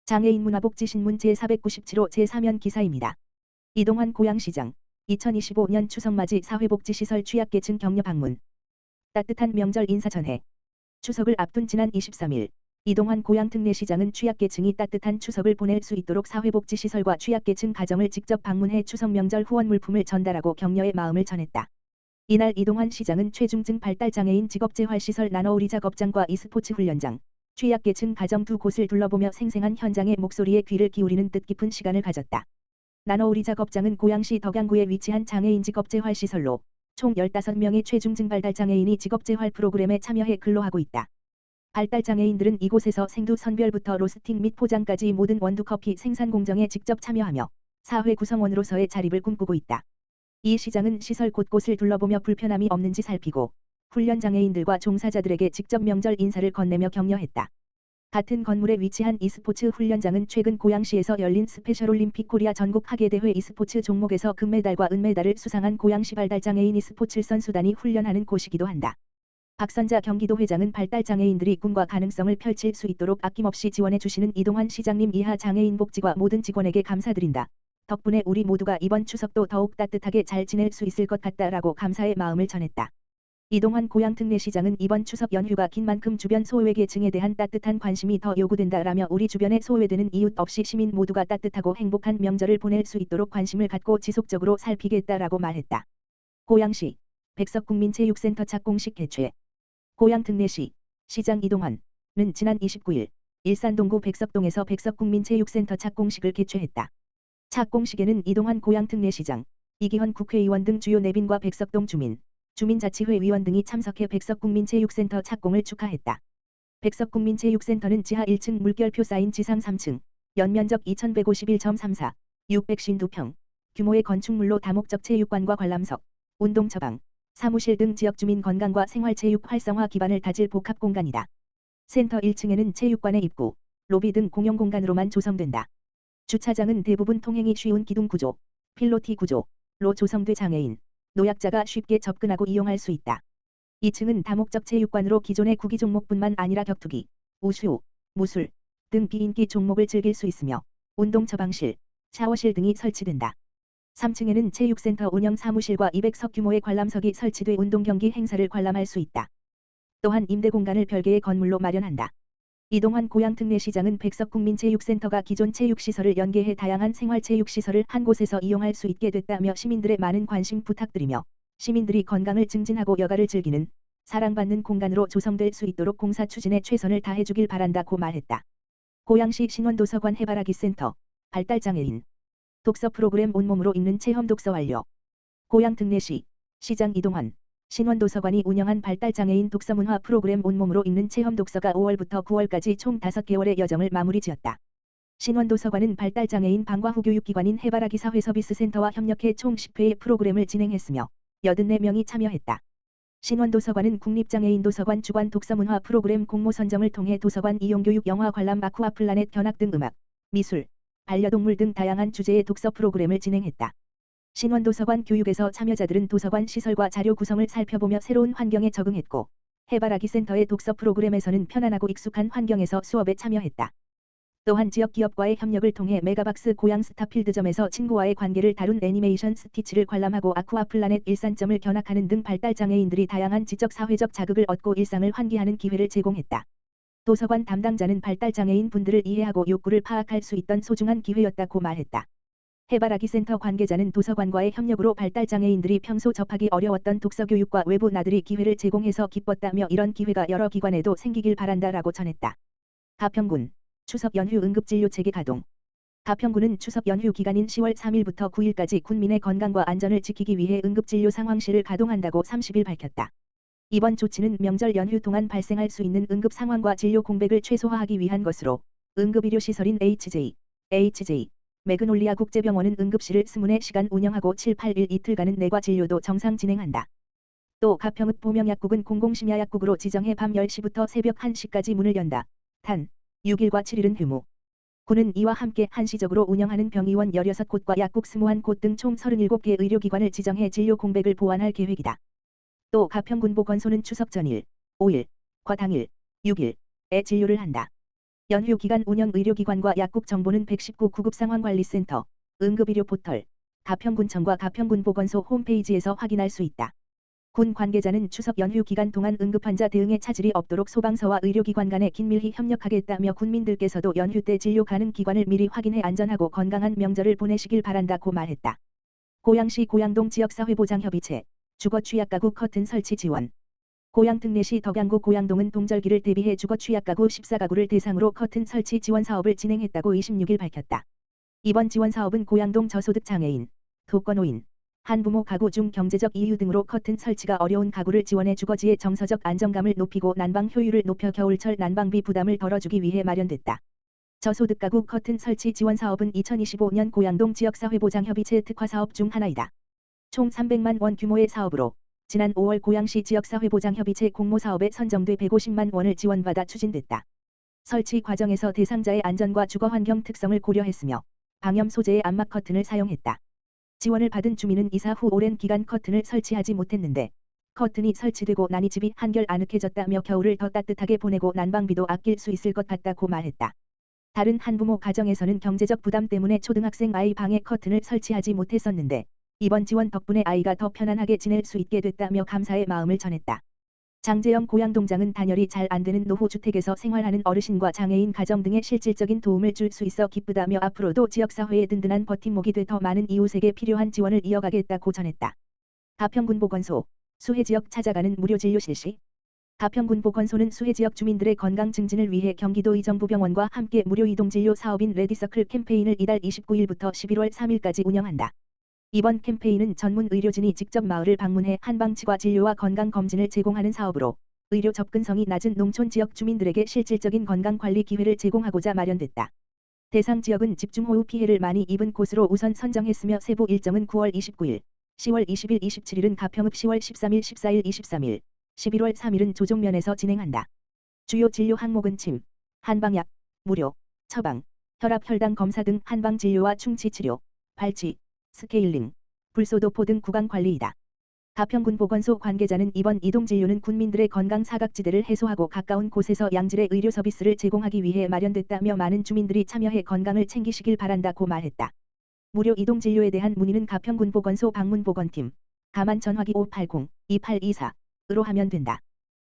장애인 문화복지신문 제497호 제3연 기사입니다. 이동환 고양시장 2025년 추석맞이 사회복지시설 취약계층 격려 방문. 따뜻한 명절 인사 전해. 추석을 앞둔 지난 23일 이동환 고양특례시장은 취약계층이 따뜻한 추석을 보낼 수 있도록 사회복지시설과 취약계층 가정을 직접 방문해 추석 명절 후원 물품을 전달하고 격려의 마음을 전했다. 이날 이동환 시장은 최중증 발달장애인 직업재활시설 나노우리 작업장과 e스포츠 훈련장, 취약계층 가정 두 곳을 둘러보며 생생한 현장의 목소리에 귀를 기울이는 뜻깊은 시간을 가졌다. 나노우리 작업장은 고양시 덕양구에 위치한 장애인 직업재활시설로 총 15명의 최중증 발달장애인이 직업재활 프로그램에 참여해 근로하고 있다. 발달장애인들은 이곳에서 생두 선별부터 로스팅 및 포장까지 모든 원두커피 생산 공정에 직접 참여하며 사회 구성원으로서의 자립을 꿈꾸고 있다. 이 시장은 시설 곳곳을 둘러보며 불편함이 없는지 살피고 훈련 장애인들과 종사자들에게 직접 명절 인사를 건네며 격려했다. 같은 건물에 위치한 e스포츠 훈련장은 최근 고양시에서 열린 스페셜올림픽 코리아 전국 하계대회 e스포츠 종목에서 금메달과 은메달을 수상한 고양시 발달장애인 e스포츠 선수단이 훈련하는 곳이기도 한다. 박선자 경기도 회장은 발달장애인들이 꿈과 가능성을 펼칠 수 있도록 아낌없이 지원해 주시는 이동환 시장님 이하 장애인복지과 모든 직원에게 감사드린다. 덕분에 우리 모두가 이번 추석도 더욱 따뜻하게 잘 지낼 수 있을 것 같다라고 감사의 마음을 전했다. 이동환 고양특례시장은 이번 추석 연휴가 긴 만큼 주변 소외계층에 대한 따뜻한 관심이 더 요구된다라며 우리 주변에 소외되는 이웃 없이 시민 모두가 따뜻하고 행복한 명절을 보낼 수 있도록 관심을 갖고 지속적으로 살피겠다라고 말했다. 고양시 백석국민체육센터 착공식 개최. 고양특례시 시장 이동환은 지난 29일 일산 동구 백석동에서 백석국민체육센터 착공식을 개최했다. 착공식에는 이동환 고양특례시장, 이기헌 국회의원 등 주요 내빈과 백석동 주민, 주민자치회 위원 등이 참석해 백석국민체육센터 착공을 축하했다. 백석국민체육센터는 지하 1층 물결표 쌓인 지상 3층, 연면적 2151.34, 652평, 규모의 건축물로 다목적 체육관과 관람석, 운동 처방, 사무실 등 지역 주민 건강과 생활체육 활성화 기반을 다질 복합 공간이다. 센터 1층에는 체육관의 입구, 로비 등 공용 공간으로만 조성된다. 주차장은 대부분 통행이 쉬운 기둥 구조, 필로티 구조로 조성돼 장애인, 노약자가 쉽게 접근하고 이용할 수 있다. 2층은 다목적 체육관으로 기존의 구기 종목뿐만 아니라 격투기, 우수, 무술 등 비인기 종목을 즐길 수 있으며 운동 처방실, 샤워실 등이 설치된다. 3층에는 체육센터 운영 사무실과 200석 규모의 관람석이 설치돼 운동 경기 행사를 관람할 수 있다. 또한 임대 공간을 별개의 건물로 마련한다. 이동환 고양특례시장은 백석국민체육센터가 기존 체육시설을 연계해 다양한 생활체육시설을 한 곳에서 이용할 수 있게 됐다며 시민들의 많은 관심 부탁드리며 시민들이 건강을 증진하고 여가를 즐기는 사랑받는 공간으로 조성될 수 있도록 공사 추진에 최선을 다해주길 바란다고 말했다. 고양시 신원도서관 해바라기 센터, 발달장애인 독서 프로그램 온몸으로 읽는 체험 독서 완료. 고양특례시 시장 이동환 신원도서관이 운영한 발달장애인 독서문화 프로그램 온몸으로 읽는 체험 독서가 5월부터 9월까지 총 5개월의 여정을 마무리 지었다. 신원도서관은 발달장애인 방과후 교육기관인 해바라기 사회서비스센터와 협력해 총 10회의 프로그램을 진행했으며 84명이 참여했다. 신원도서관은 국립장애인도서관 주관 독서문화 프로그램 공모 선정을 통해 도서관 이용교육 영화 관람 아쿠아플라넷 견학 등 음악, 미술, 반려동물 등 다양한 주제의 독서 프로그램을 진행했다. 신원도서관 교육에서 참여자들은 도서관 시설과 자료 구성을 살펴보며 새로운 환경에 적응했고 해바라기 센터의 독서 프로그램에서는 편안하고 익숙한 환경에서 수업에 참여했다. 또한 지역 기업과의 협력을 통해 메가박스 고양 스타필드점에서 친구와의 관계를 다룬 애니메이션 스티치를 관람하고 아쿠아플라넷 일산점을 견학하는 등 발달장애인들이 다양한 지적 사회적 자극을 얻고 일상을 환기하는 기회를 제공했다. 도서관 담당자는 발달장애인 분들을 이해하고 욕구를 파악할 수 있던 소중한 기회였다고 말했다. 해바라기 센터 관계자는 도서관과의 협력으로 발달장애인들이 평소 접하기 어려웠던 독서교육과 외부 나들이 기회를 제공해서 기뻤다며 이런 기회가 여러 기관에도 생기길 바란다라고 전했다. 가평군 추석 연휴 응급진료체계 가동. 가평군은 추석 연휴 기간인 10월 3일부터 9일까지 군민의 건강과 안전을 지키기 위해 응급진료 상황실을 가동한다고 30일 밝혔다. 이번 조치는 명절 연휴 동안 발생할 수 있는 응급 상황과 진료 공백을 최소화하기 위한 것으로 응급의료시설인 HJ, 매그놀리아 국제병원은 응급실을 20시간 운영하고 7, 8일 이틀간은 내과 진료도 정상 진행한다. 또 가평읍 보명약국은 공공심야약국으로 지정해 밤 10시부터 새벽 1시까지 문을 연다. 단 6일과 7일은 휴무. 군은 이와 함께 한시적으로 운영하는 병의원 16곳과 약국 21곳 등 총 37개 의료기관을 지정해 진료 공백을 보완할 계획이다. 또 가평군보건소는 추석 전일, 5일, 과 당일, 6일에 진료를 한다. 연휴 기간 운영 의료기관과 약국 정보는 119 구급상황관리센터, 응급의료 포털, 가평군청과 가평군보건소 홈페이지에서 확인할 수 있다. 군 관계자는 추석 연휴 기간 동안 응급환자 대응에 차질이 없도록 소방서와 의료기관 간에 긴밀히 협력하겠다며 군민들께서도 연휴 때 진료 가능 기관을 미리 확인해 안전하고 건강한 명절을 보내시길 바란다고 말했다. 고양시 고양동 지역사회보장협의체, 주거취약가구 커튼 설치 지원. 고양 특례시 덕양구 고양동은 동절기를 대비해 주거취약가구 14가구를 대상으로 커튼 설치 지원 사업을 진행했다고 26일 밝혔다. 이번 지원 사업은 고양동 저소득 장애인, 독거노인, 한부모 가구 중 경제적 이유 등으로 커튼 설치가 어려운 가구를 지원해 주거지의 정서적 안정감을 높이고 난방 효율을 높여 겨울철 난방비 부담을 덜어주기 위해 마련됐다. 저소득 가구 커튼 설치 지원 사업은 2025년 고양동 지역사회보장협의체 특화 사업 중 하나이다. 총 300만 원 규모의 사업으로 지난 5월 고양시 지역사회보장협의체 공모사업에 선정돼 150만 원을 지원받아 추진됐다. 설치 과정에서 대상자의 안전과 주거환경 특성을 고려했으며 방염 소재의 암막 커튼을 사용했다. 지원을 받은 주민은 이사 후 오랜 기간 커튼을 설치하지 못했는데 커튼이 설치되고 나니 집이 한결 아늑해졌다며 겨울을 더 따뜻하게 보내고 난방비도 아낄 수 있을 것 같다고 말했다. 다른 한부모 가정에서는 경제적 부담 때문에 초등학생 아이 방에 커튼을 설치하지 못했었는데 이번 지원 덕분에 아이가 더 편안하게 지낼 수 있게 됐다며 감사의 마음을 전했다. 장재영 고양동장은 단열이 잘 안되는 노후주택에서 생활하는 어르신과 장애인 가정 등의 실질적인 도움을 줄 수 있어 기쁘다며 앞으로도 지역사회의 든든한 버팀목이 돼 더 많은 이웃에게 필요한 지원을 이어가겠다고 전했다. 가평군보건소, 수해지역 찾아가는 무료 진료 실시. 가평군보건소는 수해지역 주민들의 건강 증진을 위해 경기도 의정부병원과 함께 무료 이동진료 사업인 레디서클 캠페인을 이달 29일부터 11월 3일까지 운영한다. 이번 캠페인은 전문 의료진이 직접 마을을 방문해 한방치과 진료와 건강검진을 제공하는 사업으로 의료 접근성이 낮은 농촌 지역 주민들에게 실질적인 건강관리 기회를 제공하고자 마련됐다. 대상 지역은 집중호우 피해를 많이 입은 곳으로 우선 선정했으며 세부 일정은 9월 29일, 10월 20일 27일은 가평읍 10월 13일 14일 23일, 11월 3일은 조종면에서 진행한다. 주요 진료 항목은 침, 한방약, 무료, 처방, 혈압 혈당 검사 등 한방진료와 충치치료, 발치, 스케일링, 불소도포 등 구강관리이다. 가평군보건소 관계자는 이번 이동진료는 군민들의 건강 사각지대를 해소하고 가까운 곳에서 양질의 의료 서비스를 제공하기 위해 마련됐다며 많은 주민들이 참여해 건강을 챙기시길 바란다고 말했다. 무료 이동진료에 대한 문의는 가평군보건소 방문보건팀, 가만 전화기 580-2824으로 하면 된다.